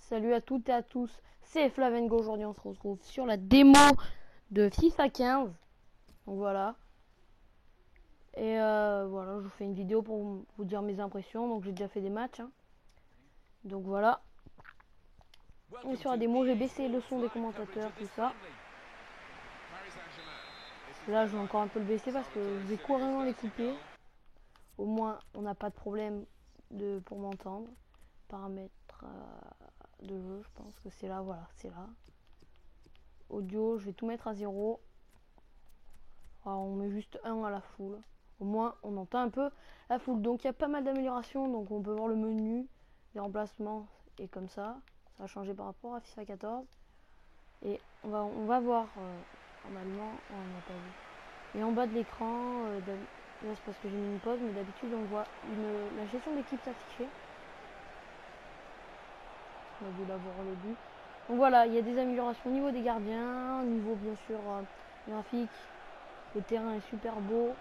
Salut à toutes et à tous, c'est Flavengo. Aujourd'hui on se retrouve sur la démo de FIFA 15. Donc voilà. Et voilà, je vous fais une vidéo pour vous dire mes impressions. Donc j'ai déjà fait des matchs. Donc voilà. Et sur la démo, j'ai baissé le son des commentateurs, tout ça. Là, je vais encore un peu le baisser parce que je vais couramment les couper. Au moins, on n'a pas de problème pour m'entendre. Paramètres de jeu, je pense que c'est là, voilà, c'est là. Audio, je vais tout mettre à 0. Alors, on met juste 1 à la foule. Au moins, on entend un peu la foule. Donc, il y a pas mal d'améliorations. Donc, on peut voir le menu, les remplacements et comme ça. Ça a changé par rapport à FIFA 14. Et on va voir, normalement, on n'a pas vu. Et en bas de l'écran, là c'est parce que j'ai mis une pause, mais d'habitude on voit la gestion d'équipe s'afficher. On a dû la voir au début. Donc voilà, il y a des améliorations au niveau des gardiens, au niveau bien sûr graphique. Le terrain est super beau.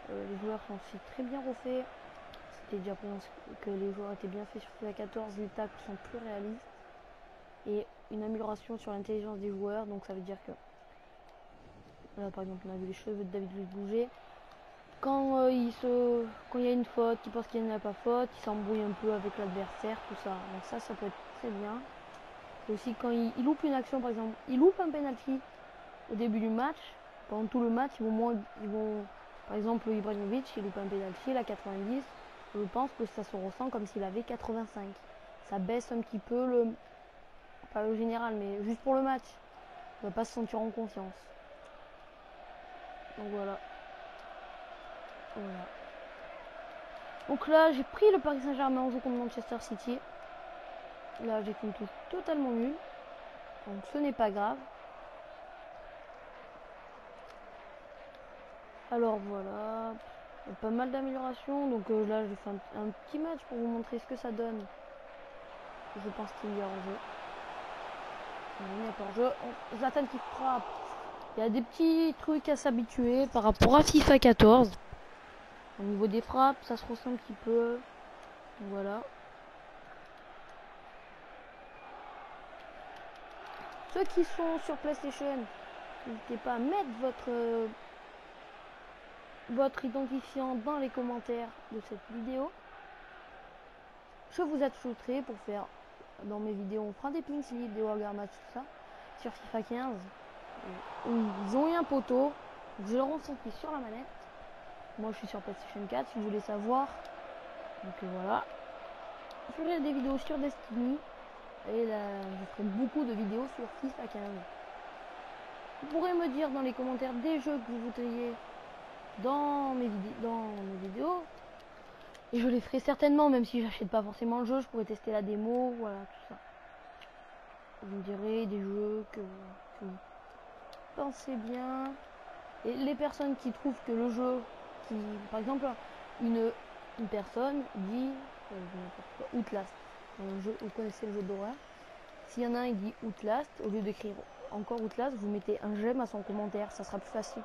Les joueurs sont aussi très bien refaits. C'était déjà que les joueurs étaient bien faits sur FIFA 14. Les tacles sont plus réalistes. Et une amélioration sur l'intelligence des joueurs. Donc ça veut dire que là par exemple on a vu les cheveux de David Luiz bouger. Quand il y a une faute, il pense qu'il n'y en a pas faute, il s'embrouille un peu avec l'adversaire, tout ça. Donc ça peut être très bien. Et aussi quand il loupe une action, par exemple, il loupe un penalty au début du match, pendant tout le match, ils vont par exemple, Ibrahimovic, il loupe un penalty, il a 90, je pense que ça se ressent comme s'il avait 85. Ça baisse un petit peu pas le général, mais juste pour le match. Il va pas se sentir en confiance. Donc voilà. Voilà. Donc là, j'ai pris le Paris Saint-Germain en jeu contre Manchester City. Là, j'ai fait une touche totalement nulle. Donc ce n'est pas grave. Alors voilà. Il y a pas mal d'améliorations. Donc là, je fais un petit match pour vous montrer ce que ça donne. Je pense qu'il y a hors-jeu. Il n'y a pas hors-jeu. Zlatan qui frappe. Il y a des petits trucs à s'habituer par rapport à FIFA 14. Au niveau des frappes, ça se ressent un petit peu. Donc, voilà. Ceux qui sont sur PlayStation, n'hésitez pas à mettre votre identifiant dans les commentaires de cette vidéo. Je vous ajouterai pour faire dans mes vidéos, on prend des pins libres, des Wargar Match, tout ça, sur FIFA 15. Ils ont eu un poteau, je leur ressenti sur la manette. Moi je suis sur PlayStation 4 si vous voulez savoir. Donc voilà. Je ferai des vidéos sur Destiny. Et là, je ferai beaucoup de vidéos sur FIFA 15. Vous pourrez me dire dans les commentaires des jeux que vous voudriez dans mes vidéos. Et je les ferai certainement, même si j'achète pas forcément le jeu, je pourrais tester la démo, voilà, tout ça. Vous me direz des jeux que vous pensez bien. Et les personnes qui trouvent que le jeu, par exemple, une personne dit Outlast. Vous connaissez le jeu d'horreur. S'il y en a un qui dit Outlast, au lieu d'écrire encore Outlast, vous mettez un j'aime à son commentaire. Ça sera plus facile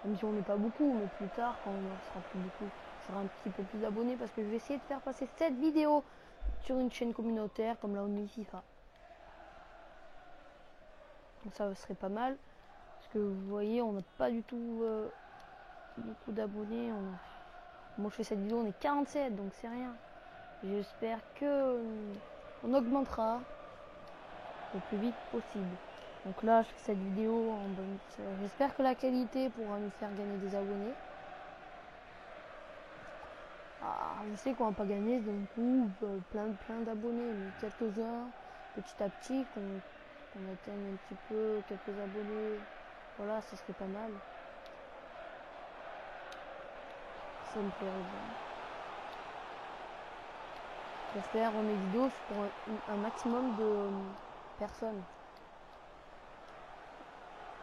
même si on n'est pas beaucoup, mais plus tard, quand on sera plus beaucoup, j'aurai un petit peu plus d'abonnés parce que je vais essayer de faire passer cette vidéo sur une chaîne communautaire comme la Only FIFA. Donc ça serait pas mal. Parce que vous voyez, on n'a pas du tout beaucoup d'abonnés. Moi je fais cette vidéo, on est 47, donc c'est rien. J'espère que on augmentera le plus vite possible. Donc là, je fais cette vidéo en bonne. J'espère que la qualité pourra nous faire gagner des abonnés. Je sais qu'on va pas gagner d'un coup plein d'abonnés, mais quelques-uns, petit à petit, qu'on atteigne un petit peu quelques abonnés. Voilà, ça serait pas mal. Ça me plairait bien. Pour faire mes vidéos pour un maximum de personnes.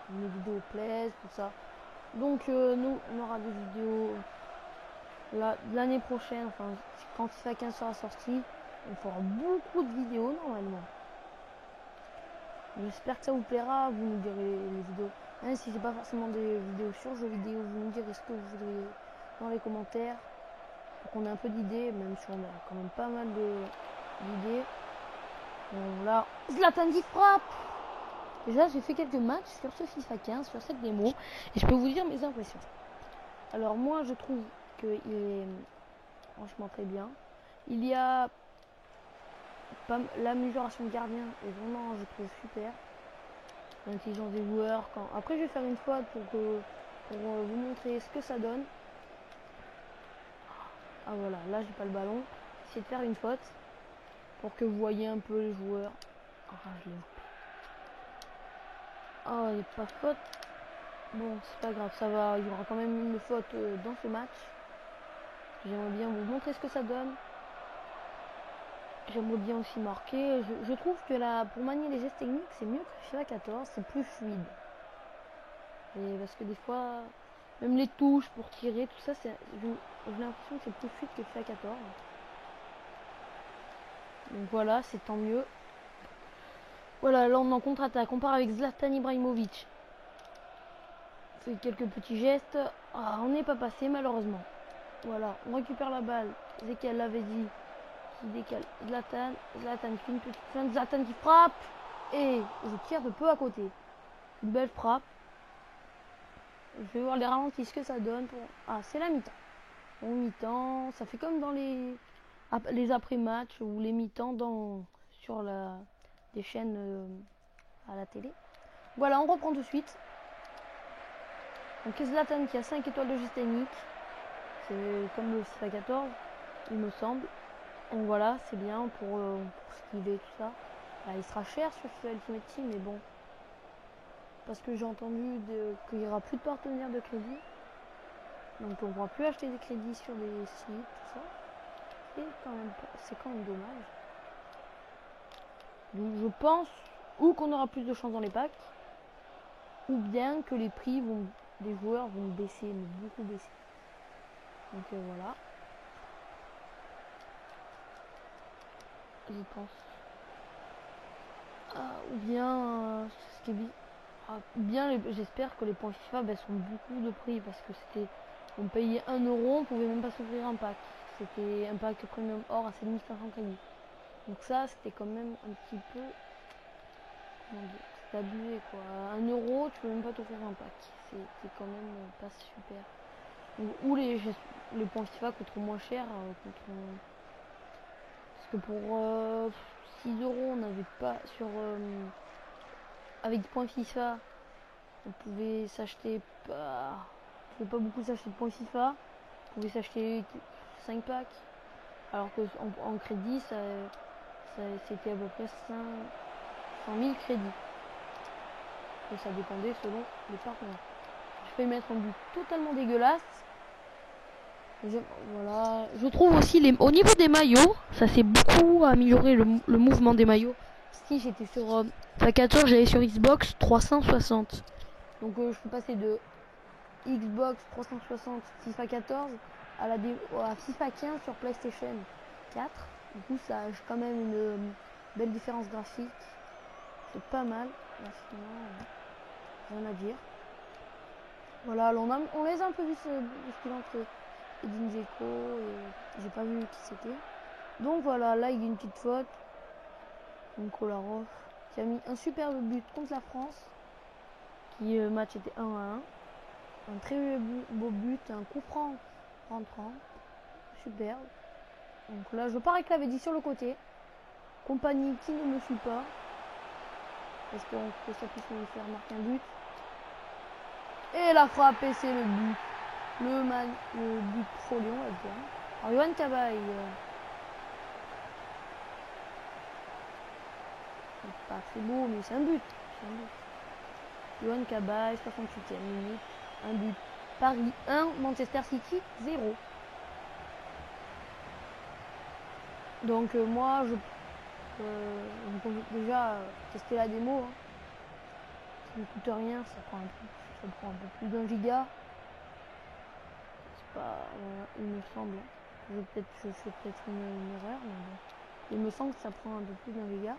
Mes vidéos plaisent, tout ça. Donc nous, on aura des vidéos l'année prochaine, enfin quand FIFA 15 sera sorti, on fera beaucoup de vidéos normalement. J'espère que ça vous plaira, vous nous direz les vidéos. Même si c'est pas forcément des vidéos sur jeux vidéo, vous nous direz ce que vous voudriez dans les commentaires. Pour qu'on ait un peu d'idées, même si on a quand même pas mal d'idées. Bon, Voilà, Zlatan qui frappe. Déjà, j'ai fait quelques matchs sur ce FIFA 15, sur cette démo, et je peux vous dire mes impressions. Alors moi, je trouve qu'il est franchement très bien. Il y a l'amélioration de gardien est vraiment, je trouve, super. L'intelligence des joueurs. Après, je vais faire une faute pour vous montrer ce que ça donne. Ah voilà, là j'ai pas le ballon. Essayez de faire une faute pour que vous voyez un peu les joueurs. Ah, je l'ai loupé. Oh, il n'y a pas de faute. Bon, c'est pas grave, ça va. Il y aura quand même une faute dans ce match. J'aimerais bien vous montrer ce que ça donne. J'aimerais bien aussi marquer. Je trouve que là, pour manier les gestes techniques, c'est mieux que FIFA 14. C'est plus fluide. Et parce que des fois, même les touches pour tirer, tout ça, j'ai l'impression que c'est plus fluide que FIFA 14. Donc voilà, c'est tant mieux. Voilà, là on est en contre-attaque. On part avec Zlatan Ibrahimovic. On fait quelques petits gestes. Ah, on n'est pas passé malheureusement. Voilà, on récupère la balle. Zekel l'avait dit. Qui décale. Zlatan qui fait une petite feinte. Zlatan qui frappe. Et je tire de peu à côté. Une belle frappe. Je vais voir les ralentis, ce que ça donne. Ah, c'est la mi-temps. Bon, mi-temps, ça fait comme dans les après-matchs ou les mi-temps sur des chaînes à la télé. Voilà, on reprend tout de suite. Donc Zlatan qui a 5 étoiles de geste technique. C'est comme le FIFA 14, il me semble. Donc voilà, c'est bien pour esquiver tout ça. Là, il sera cher sur FIFA Ultimate Team, mais bon. Parce que j'ai entendu qu'il n'y aura plus de partenaires de crédit. Donc on ne pourra plus acheter des crédits sur des sites, tout ça. C'est quand même dommage. Donc je pense ou qu'on aura plus de chance dans les packs, ou bien que les prix des joueurs vont baisser, mais beaucoup baisser. Donc voilà. Je pense. Ou bien ce qui est bien, j'espère que les points FIFA baisseront beaucoup de prix parce que on payait 1 euro, on pouvait même pas s'ouvrir un pack. C'était un pack premium or à 7500 crédits. Donc ça, c'était quand même un petit peu, comment dire, c'est abusé quoi. 1 euro, tu peux même pas t'offrir un pack. C'est quand même pas super. Ou les points FIFA coûteront moins cher, parce que pour 6 euros, on n'avait pas avec des points FIFA, on pouvait s'acheter pas beaucoup s'acheter de points FIFA, on pouvait s'acheter 5 packs, alors que en crédit, c'était à peu près 100 000 crédits. Et ça dépendait selon les partenaires. Je vais mettre un but totalement dégueulasse. Voilà. Je trouve aussi au niveau des maillots, ça s'est beaucoup amélioré le mouvement des maillots. Si j'étais sur FIFA 14, j'allais sur Xbox 360. Donc je suis passé de Xbox 360 FIFA 14 à FIFA 15 sur PlayStation 4. Du coup, ça a quand même une belle différence graphique. C'est pas mal. Là, sinon, rien à dire. Voilà, on les a un peu vus entre Edin Dzeko et j'ai pas vu qui c'était. Donc voilà, là il y a une petite faute. Donc Kolarov qui a mis un superbe but contre la France. Le match était 1-1. Un très beau but, un coup franc rentrant. Superbe. Donc là, je pars avec la dit sur le côté. Compagnie qui ne me suit pas. Est-ce que ça puisse me faire marquer un but? Et la frappe, et c'est le but. Le but pro Lyon, on va dire. Alors, Yohan Cabaye. C'est pas très beau, mais c'est un but. Yohan Cabaye, 68e minute. Un but. Paris 1, Manchester City 0. Donc moi, je peux déjà tester la démo. Hein. Ça ne coûte rien, ça prend un peu plus d'1 giga. C'est pas, il me semble. Je fais peut-être une erreur, mais bon. Il me semble que ça prend un peu plus d'1 giga.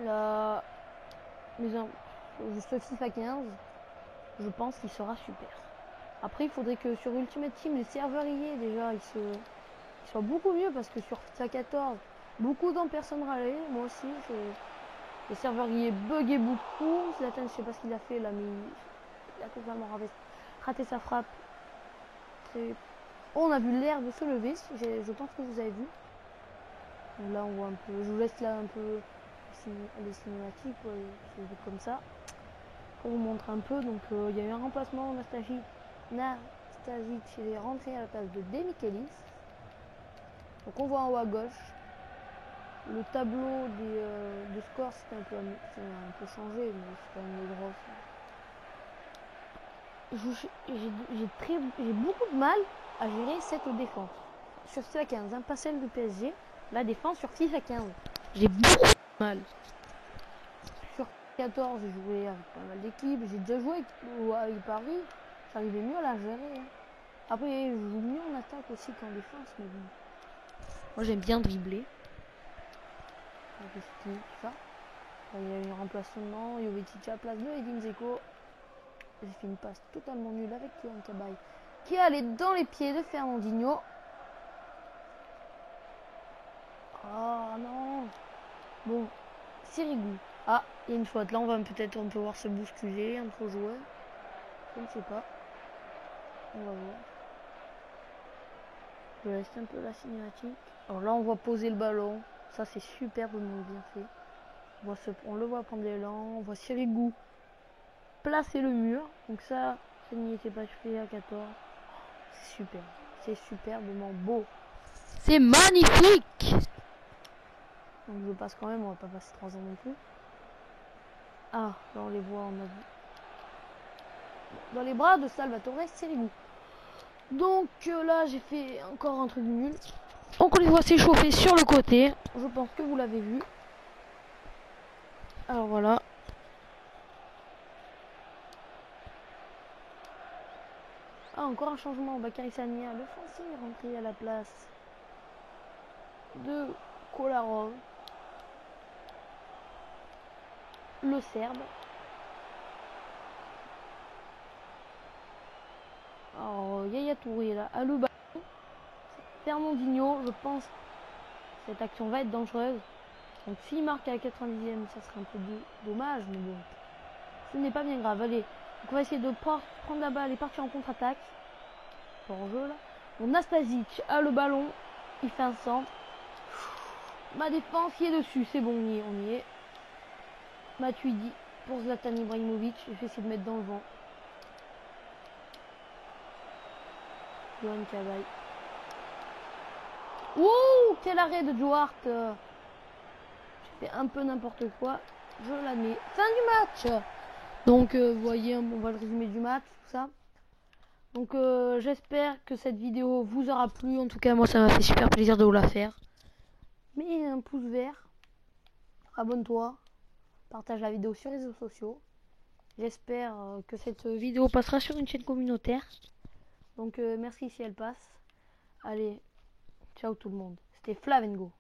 Là, ce FIFA 15, je pense qu'il sera super. Après, il faudrait que sur Ultimate Team, les serveurs y aient déjà, ils qu'il soit beaucoup mieux parce que sur FIFA 14, beaucoup de personnes râlaient. Moi aussi, le serveur il est bugué beaucoup. Zlatan, je sais pas ce qu'il a fait là, mais il a totalement raté sa frappe. On a vu l'herbe se lever, je pense que vous avez vu. Donc là on voit un peu, je vous laisse là un peu les cinématiques, comme ça, pour vous montrer un peu. Donc il y a eu un remplacement, Nastasic est rentré à la place de Demichelis. Donc on voit en haut à gauche le tableau des scores, c'est un peu changé, mais c'est quand même les grosses. J'ai beaucoup de mal à gérer cette défense sur FIFA 15, hein, pas celle du PSG, la défense sur FIFA 15. J'ai beaucoup de mal. Sur 14, j'ai joué avec pas mal d'équipes, j'ai déjà joué avec Paris, j'arrivais mieux à la gérer. Hein. Après, je joue mieux en attaque aussi qu'en défense, mais bon. Moi, j'aime bien dribbler. Tout ça. Il y a eu un remplacement, Jovetic à la place de Edin Dzeko. J'ai fait une passe totalement nulle avec Yohan Cabaye qui est allé dans les pieds de Fernandinho. Oh non. Bon, Sirigu. Ah, il y a une faute. Là, on peut voir se bousculer entre joueurs. Je ne sais pas. On va voir. Je laisse un peu la cinématique. Alors là, on voit poser le ballon. Ça, c'est superbement bien fait. On le voit prendre l'élan. On voit Sirigu placer le mur. Donc ça n'y était pas fait à 14. C'est super. C'est superbement beau. C'est magnifique. Donc je passe quand même, on va pas passer 3 ans non plus. Ah, là on les voit, on a vu. Dans les bras de Salvatore Sirigu. Donc là j'ai fait encore un truc nul. Donc on les voit s'échauffer sur le côté. Je pense que vous l'avez vu. Alors voilà. Ah, encore un changement. Bakary Sagna, le français, est rentré à la place de Kolarov, le serbe. Alors Yaya Touré là, à le ballon. Fernandinho, je pense que cette action va être dangereuse. Donc s'il marque à la 90e, ça serait un peu dommage, mais bon, ce n'est pas bien grave. Allez, donc on va essayer de prendre la balle et partir en contre-attaque. En jeu là. Bon, Nastasic a le ballon, il fait un centre. Ma défense y est dessus, c'est bon, on y est. Matuidi pour Zlatan Ibrahimovic, je vais essayer de mettre dans le vent. Yohan Cabaye. Ouh, quel arrêt de Duarte. J'ai fait un peu n'importe quoi, je l'admets. Fin du match. Donc vous voyez, on va le résumé du match, tout ça. Donc j'espère que cette vidéo vous aura plu. En tout cas, moi ça m'a fait super plaisir de vous la faire. Mets un pouce vert, abonne-toi, partage la vidéo sur les réseaux sociaux. J'espère que cette vidéo passera sur une chaîne communautaire. Donc merci si elle passe. Allez, ciao tout le monde. C'était Flavengo.